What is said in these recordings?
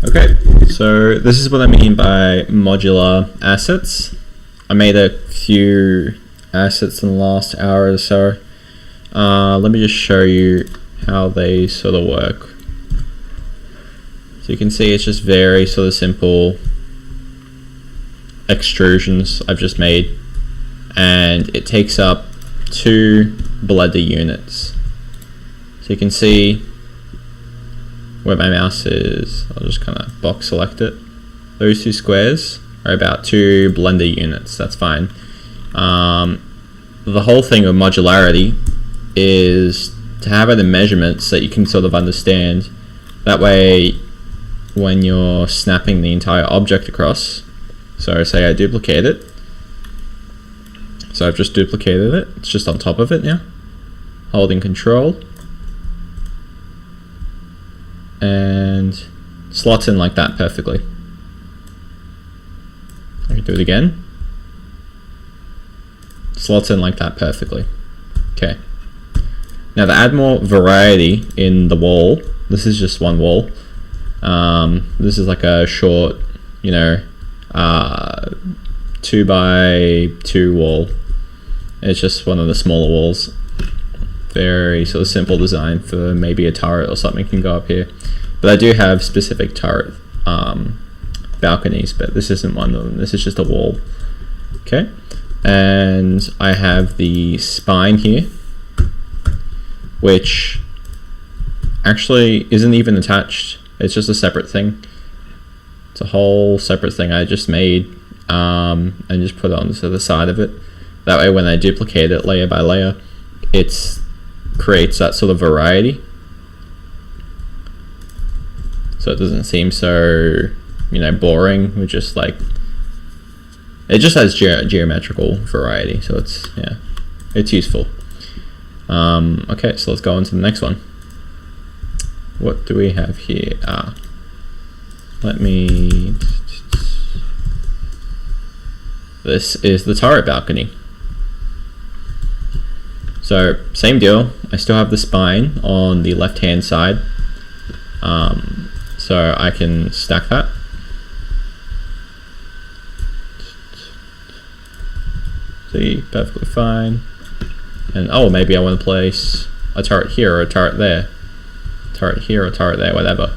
Okay, so this is what I mean by modular assets. I made a few assets in the last hour or so. Let me just show you how they sort of work. So you can see it's just very sort of simple extrusions I've just made, and it takes up 2 Blender units. So you can see where my mouse is. I'll just kind of box select it. Those 2 squares are about 2 Blender units. That's fine. The whole thing of modularity is to have it in measurements that you can sort of understand. That way, when you're snapping the entire object across, so say I duplicate it. So I've just duplicated it. It's just on top of it now. Holding Control. And slots in like that perfectly. I can do it again. Slots in like that perfectly. Okay. Now to add more variety in the wall, this is just one wall. This is like a short, 2x2 wall. It's just one of the smaller walls. Very sort of simple design for maybe a turret or something can go up here. But I do have specific turret balconies, but this isn't one of them. This is just a wall. Okay, and I have the spine here, which actually isn't even attached. It's just a separate thing. It's a whole separate thing I just made and just put it onto the side of it. That way when I duplicate it layer by layer, it creates that sort of variety. So it doesn't seem so, boring. We're just like, it just has geometrical variety. So it's useful. Okay, so let's go on to the next one. What do we have here? This is the turret balcony. So same deal, I still have the spine on the left hand side, so I can stack that. See, perfectly fine. And maybe I want to place a turret here or a turret there. Turret here or turret there, whatever.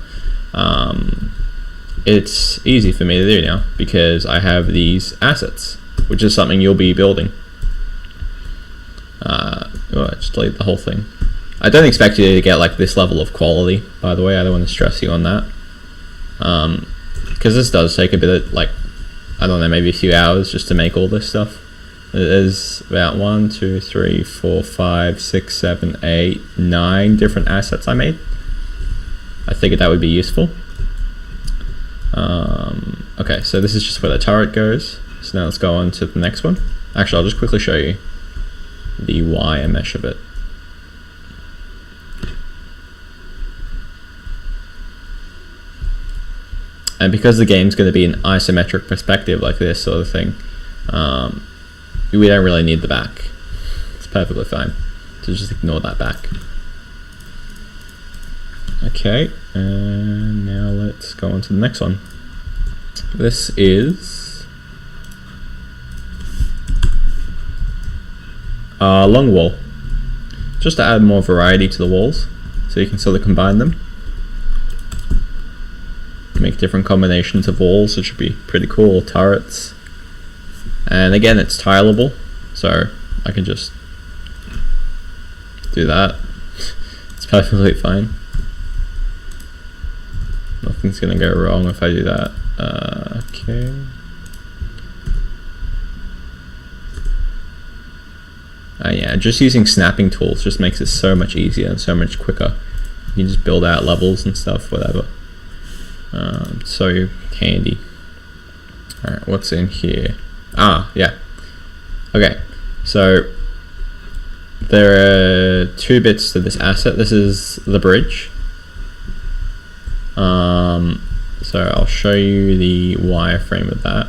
It's easy for me to do now because I have these assets, which is something you'll be building. Just delete the whole thing. I don't expect you to get like this level of quality, by the way. I don't want to stress you on that, because this does take a bit of, like, I don't know, maybe a few hours just to make all this stuff. There's about 1, 2, 3, 4, 5, 6, 7, 8, 9 different assets I made. I figured that would be useful. Okay, so this is just where the turret goes. So now let's go on to the next one. Actually, I'll just quickly show you the wire mesh of it. And because the game's going to be an isometric perspective like this sort of thing, we don't really need the back. It's perfectly fine. So just ignore that back. Okay, and now let's go on to the next one. This is a long wall. Just to add more variety to the walls, so you can sort of combine them. Make different combinations of walls, which should be pretty cool, turrets. And again, it's tileable, so I can just do that. It's perfectly fine. Nothing's gonna go wrong if I do that. Okay. Yeah, just using snapping tools just makes it so much easier and so much quicker. You can just build out levels and stuff, whatever. So handy. Alright, what's in here? Yeah. Okay, so there are 2 bits to this asset. This is the bridge. So I'll show you the wireframe of that.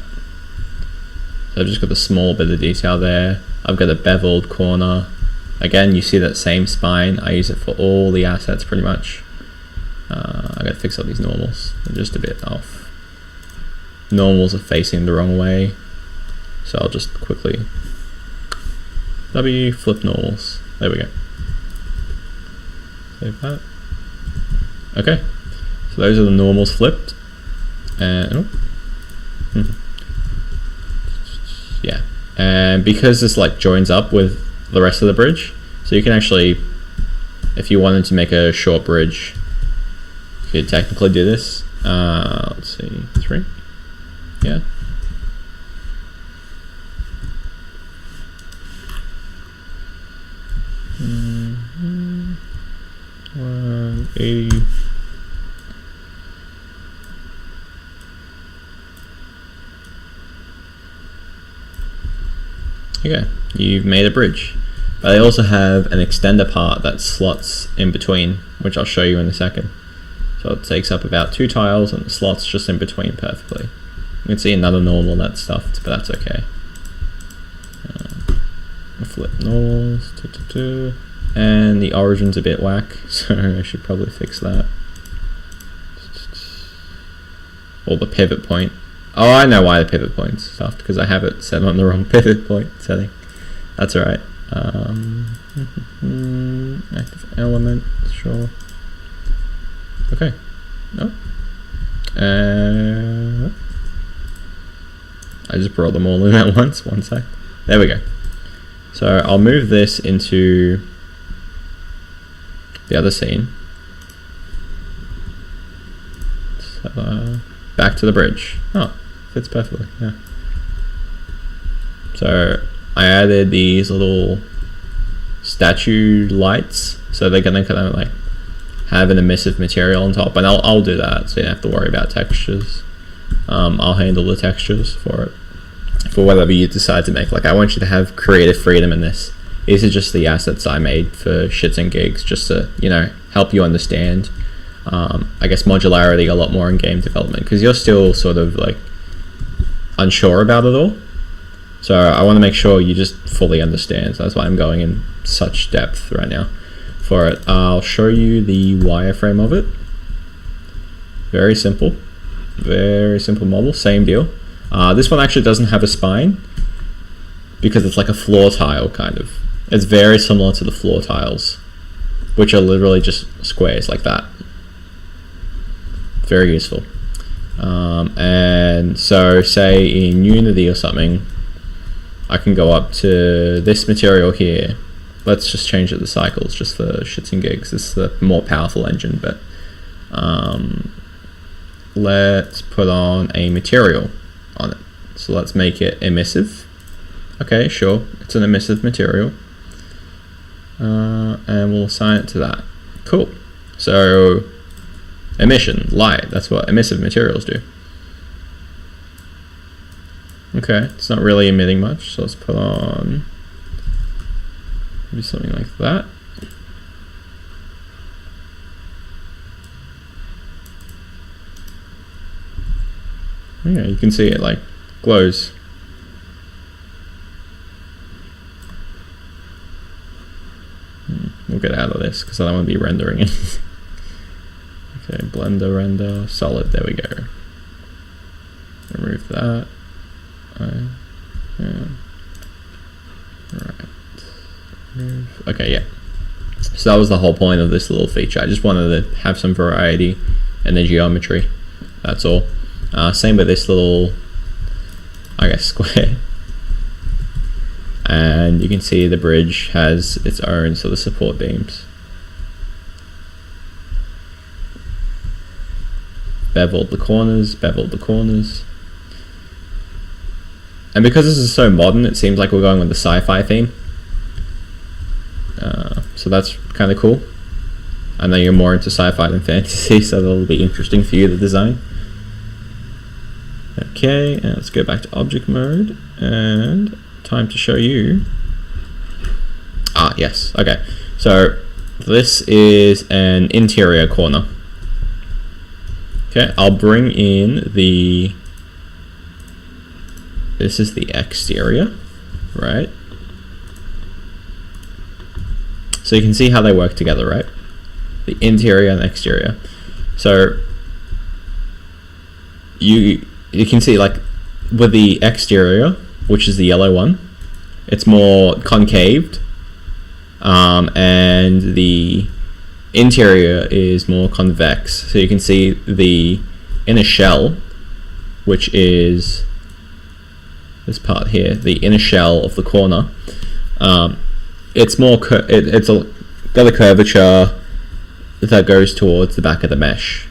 So I've just got a small bit of detail there. I've got a beveled corner. Again, you see that same spine. I use it for all the assets pretty much. I gotta fix up these normals. They're just a bit off. Normals are facing the wrong way, so I'll just quickly W, flip normals. There we go. Save that. Okay, so those are the normals flipped, and yeah, and because this like joins up with the rest of the bridge, so you can actually, if you wanted to make a short bridge, you could technically do this. Let's see, 3, yeah. 180. Okay, you've made a bridge. But they also have an extender part that slots in between, which I'll show you in a second. So it takes up about 2 tiles and the slots just in between perfectly. You can see another normal that's stuffed, but that's okay. Flip normals, and the origin's a bit whack, so I should probably fix that. Or the pivot point. Oh, I know why the pivot point's stuffed, because I have it set on the wrong pivot point setting. That's alright. Active element, sure. Okay. No. I just brought them all in at once. One sec. There we go. So I'll move this into the other scene. So, back to the bridge. Oh, fits perfectly. Yeah. So I added these little statue lights, so they're gonna kind of like have an emissive material on top, and I'll do that, so you don't have to worry about textures. I'll handle the textures for it, for whatever you decide to make. Like, I want you to have creative freedom in this. These are just the assets I made for shits and gigs, just to, you know, help you understand, I guess, modularity a lot more in game development, because you're still sort of like unsure about it all. So I want to make sure you just fully understand. So that's why I'm going in such depth right now for it. I'll show you the wireframe of it. Very simple model, same deal. This one actually doesn't have a spine because it's like a floor tile kind of. It's very similar to the floor tiles, which are literally just squares like that. Very useful. And so say in Unity or something, I can go up to this material here. Let's just change it to cycles just for shits and gigs. This is the more powerful engine, but let's put on a material on it. So let's make it emissive. Okay, sure, it's an emissive material. And we'll assign it to that. Cool. So emission, light, that's what emissive materials do. Okay, it's not really emitting much, so let's put on maybe something like that. Yeah, you can see it like glows. We'll get out of this because I don't want to be rendering it. Okay, blender, render, solid, there we go. Remove that. Yeah. Right. Okay, yeah. So that was the whole point of this little feature. I just wanted to have some variety in the geometry. That's all. Same with this little, I guess, square. And you can see the bridge has its own sort of support beams. Beveled the corners, beveled the corners. And because this is so modern, it seems like we're going with the sci-fi theme. So that's kind of cool. I know you're more into sci-fi than fantasy, so that'll be interesting for you to design. Okay, and let's go back to object mode, and time to show you. Ah, yes, okay. So this is an interior corner. Okay, I'll bring in the, this is the exterior, right? So you can see how they work together, right? The interior and exterior. So you can see, like, with the exterior, which is the yellow one, it's more concaved, and the interior is more convex. So you can see the inner shell, which is this part here, the inner shell of the corner. It's more got a curvature that goes towards the back of the mesh,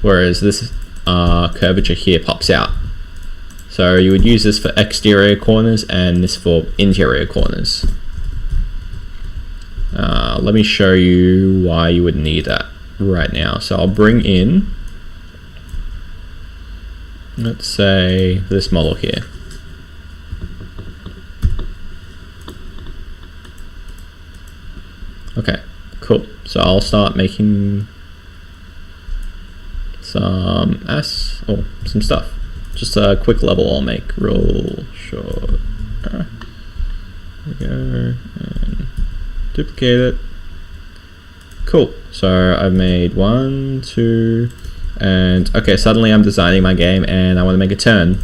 whereas this curvature here pops out. So you would use this for exterior corners and this for interior corners. Let me show you why you would need that right now. So I'll bring in, let's say, this model here. Okay, cool. So I'll start making some some stuff. Just a quick level I'll make real short. There we go, and duplicate it. Cool. So I've made 1, 2, and okay, suddenly I'm designing my game and I want to make a turn.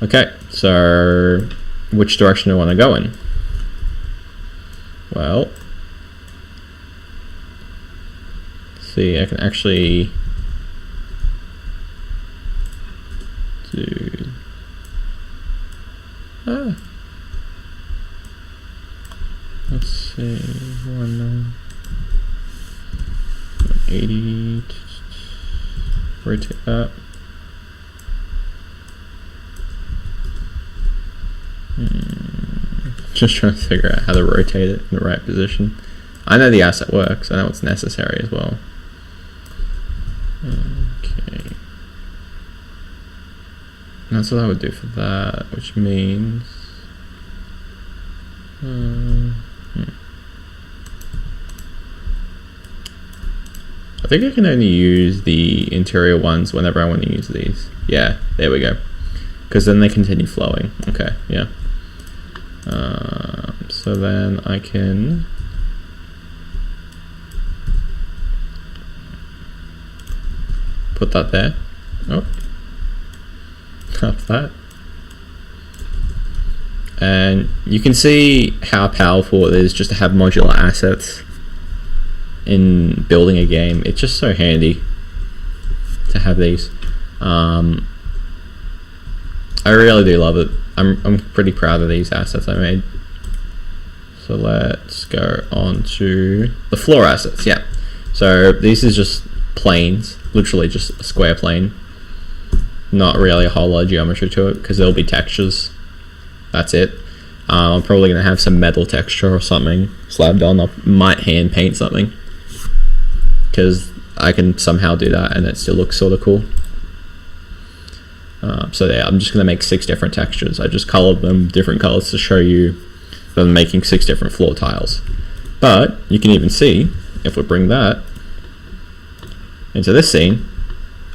Okay, so which direction do I want to go in? Well, see, I can actually do let's see, 180, rotate that. Just trying to figure out how to rotate it in the right position. I know the asset works, I know it's necessary as well. Okay. That's what I would do for that, which means I think I can only use the interior ones whenever I want to use these. Yeah, there we go. Because then they continue flowing. Okay, yeah. So then I can put that there. Oh, up that. And you can see how powerful it is just to have modular assets in building a game. It's just so handy to have these. I really do love it. I'm pretty proud of these assets I made. So let's go on to the floor assets. Yeah. So this is just planes, literally just a square plane. Not really a whole lot of geometry to it because there'll be textures. That's it. I'm probably going to have some metal texture or something slabbed on. I might hand paint something because I can somehow do that and it still looks sort of cool. So yeah, I'm just going to make 6 different textures. I just colored them different colors to show you that I'm making 6 different floor tiles. But you can even see, if we bring that into this scene,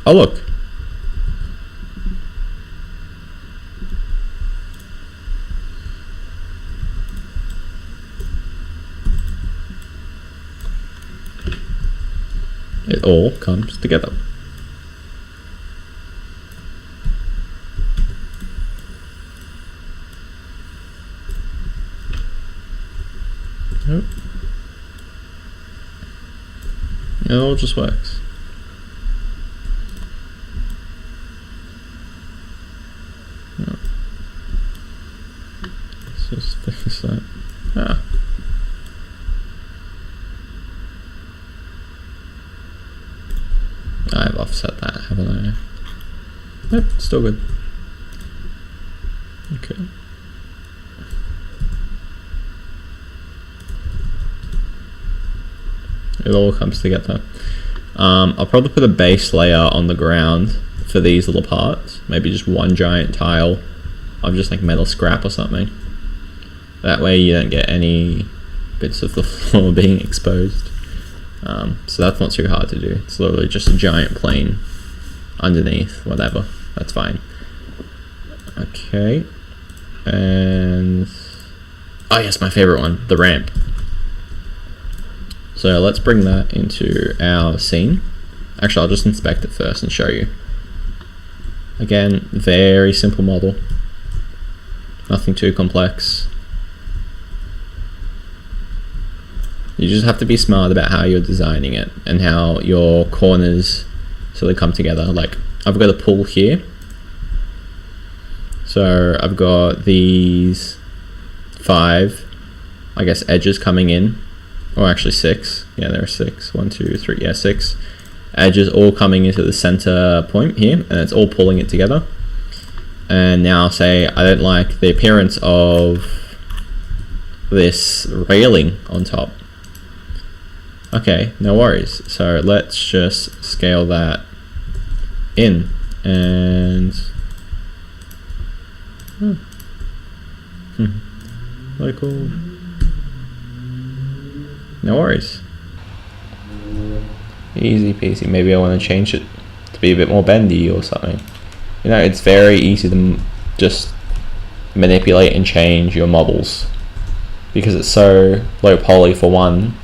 oh look. It all comes together. Nope. It all just works. No. Let's just fix that. Ah. I've offset that, haven't I? Nope, still good. Okay. It all comes together. I'll probably put a base layer on the ground for these little parts. Maybe just one giant tile of just like metal scrap or something. That way you don't get any bits of the floor being exposed. So that's not too hard to do. It's literally just a giant plane underneath, whatever. That's fine. Okay. And oh yes, my favorite one, the ramp. So let's bring that into our scene. Actually, I'll just inspect it first and show you. Again, very simple model. Nothing too complex. You just have to be smart about how you're designing it and how your corners sort of come together. Like, I've got a pull here. So I've got these 5, I guess, edges coming in. Or actually 6. Yeah, there are 6. 1, 2, 3, yeah, 6 edges all coming into the center point here, and it's all pulling it together. And now say I don't like the appearance of this railing on top. Okay, no worries. So let's just scale that in and local. No worries. Easy peasy. Maybe I want to change it to be a bit more bendy or something. You know, it's very easy to just manipulate and change your models because it's so low poly for one,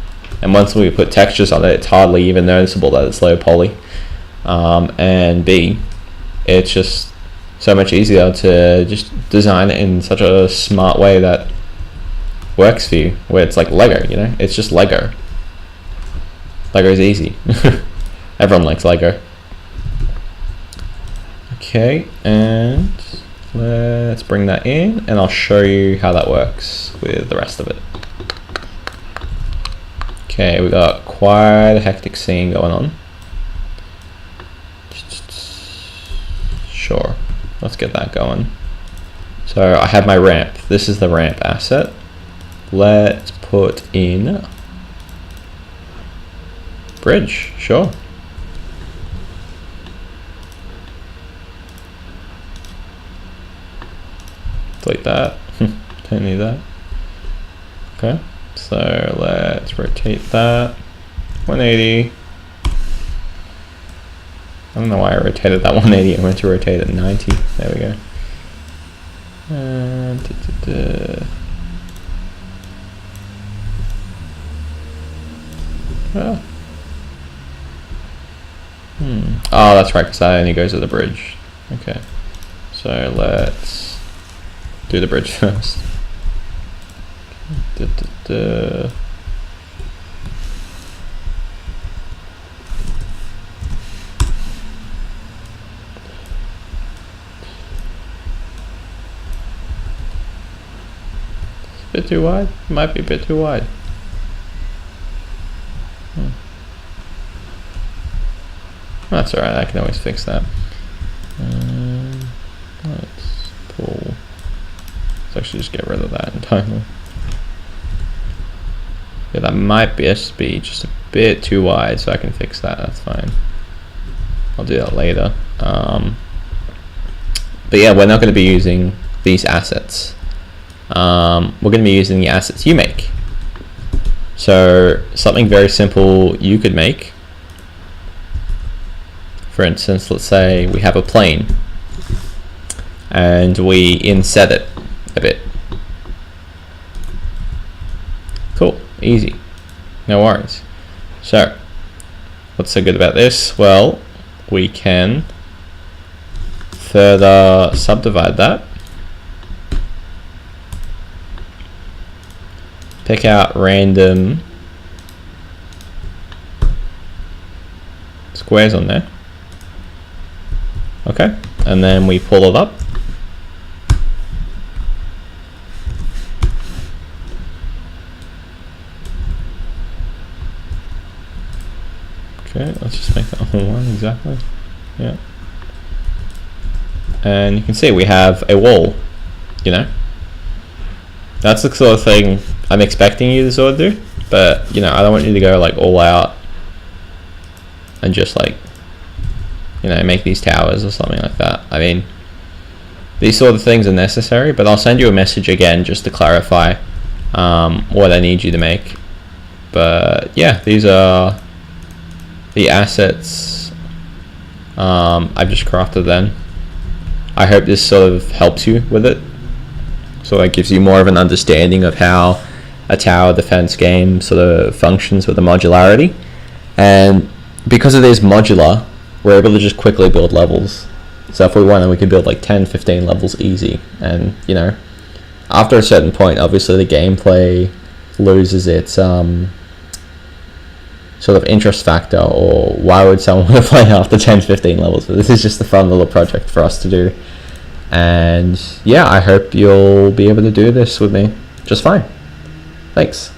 and once we put textures on it, it's hardly even noticeable that it's low poly. And B, it's just so much easier to just design it in such a smart way that works for you, where it's like Lego, you know, it's just Lego. Lego is easy. Everyone likes Lego. Okay, and let's bring that in, and I'll show you how that works with the rest of it. Okay, we got quite a hectic scene going on. Sure, let's get that going. So I have my ramp. This is the ramp asset. Let's put in bridge, sure. Delete that. Don't need that. Okay, so let's rotate that 180. I don't know why I rotated that 180. I went to rotate it 90. There we go. And oh. Oh, that's right, because that only goes to the bridge. Okay, so let's do the bridge first. It's a bit too wide. Might be a bit too wide. That's alright, I can always fix that. Let's pull. Let's actually just get rid of that entirely. Yeah, that might be just a bit too wide, so I can fix that. That's fine. I'll do that later. But yeah, we're not going to be using these assets. We're going to be using the assets you make. So something very simple you could make. For instance, let's say we have a plane and we inset it a bit. Cool, easy, no worries. So, what's so good about this? Well, we can further subdivide that. Pick out random squares on there. Okay, and then we pull it up. Okay, let's just make that whole one exactly. Yeah. And you can see we have a wall, you know. That's the sort of thing I'm expecting you to sort of do, but you know, I don't want you to go like all out and just like, you know, make these towers or something like that. I mean, these sort of things are necessary, but I'll send you a message again just to clarify what I need you to make. But yeah, these are the assets I've just crafted then. I hope this sort of helps you with it. So it gives you more of an understanding of how a tower defense game sort of functions with the modularity. And because it is modular, we're able to just quickly build levels. So if we wanted, we could build like 10, 15 levels easy. And, you know, after a certain point, obviously the gameplay loses its sort of interest factor, or why would someone want to play after 10, 15 levels? But this is just a fun little project for us to do. And yeah, I hope you'll be able to do this with me just fine. Thanks.